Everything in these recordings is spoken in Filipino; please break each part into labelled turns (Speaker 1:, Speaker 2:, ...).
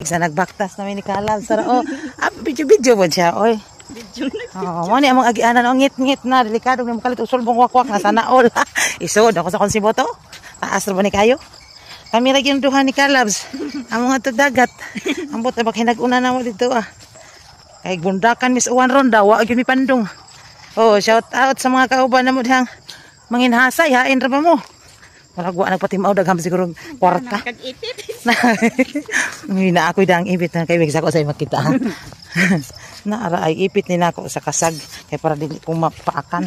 Speaker 1: Sa nagbaktas namin ni Kalab sa oh, video mo siya, oy. Oh, mo ni among agianan ang ngit-ngit na delikado ni makalit usol bong wakwak na sana all. Isod ako sa konsiboto. Taas ra ba ni kayo? Kami ra gyud duha ni Kalabs. Among atog dagat. Ambot na baghinag-una na mo dito ah. Kay gundakan Miss Uwan Ronda, wa gyud mi pandong. Oh, shout out sa mga kauban namo dihang manginhasay, hain ra ba mo? Malagwa nagpatimaw dagham siguro kwarta.
Speaker 2: Kag-ipit.
Speaker 1: Na ako'y dang ipit na kay wig sa ko sa makita. Naara ay ipit ni nako sa kasag kay para dili ko mapaakan.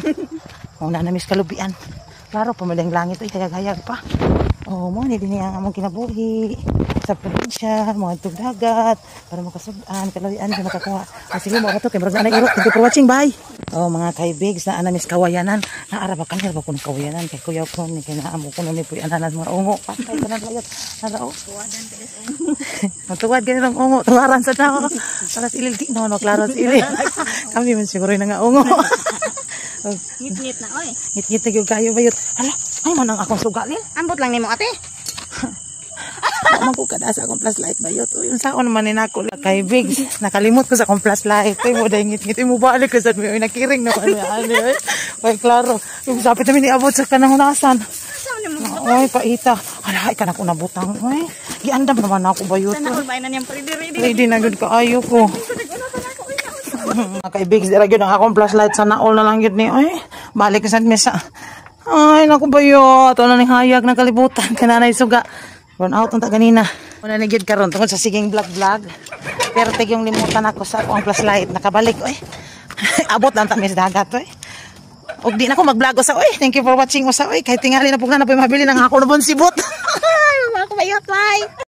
Speaker 1: Una na Miss Kalubian. Klaro pamaling langit ay hayag-hayag pa. Oh, mo ni dinhi ang among kinabuhi sa probinsya, mga tugdagat para makasudan, kalawian sa makakuha. Sige mo ato kay murag na irot. Thank you for watching. Bye. Oh, mga kaibigs na ana Miss Kawayanan. Naara ba kanir ba kun kawayanan kay kuya ko ni kay naamo kuno ni puy ananan mga ungo. Patay ka na layot. Narao.
Speaker 2: Tuwadan ka des ungo.
Speaker 1: Matuwad ka ng ungo. Tuwaran sa tao. Para silil di no klaro silil. Kami man siguro na nga ungo.
Speaker 2: Ngit-ngit na oy.
Speaker 1: Ngit-ngit na gyud kayo bayot. Hala, ay man ang akong sugalin.
Speaker 2: Ambot lang nimo ate.
Speaker 1: Magkukad sa akong flashlight bayot. Uy, unsaon man ni nako kay Bigs. Nakalimot ko sa akong flashlight. Uy, mo dahil ngit-ngit mo balik ko sa may nakiring na ano. Uy, klaro. Yung sapit namin iabot sa kanahunasan.
Speaker 2: Saan nimo?
Speaker 1: Uy, paita. Hala, ikan ako nabutang. Uy, giandam naman ako bayot.
Speaker 2: Sana all bainan yang ready.
Speaker 1: Ready na gud kaayo ko. Kay Bigs, dira gyud ang akong flashlight sa naol na lang gyud ni. Uy, balik ko sa mesa. Ay, naku bayot. Ano na ning hayag ng kalibutan kananay suga. Run out unta ganina. Una ni gyud karon tungod sa siging vlog. Pero tig yung limutan ako sa akong flashlight nakabalik oy. Abot lang ta mes dagat oy. Og di na ko mag-vlog sa oy. Thank you for watching usa oy. Kay tingali na pugna na poy mabili ng ako na bon sibot. Ako bayot bye.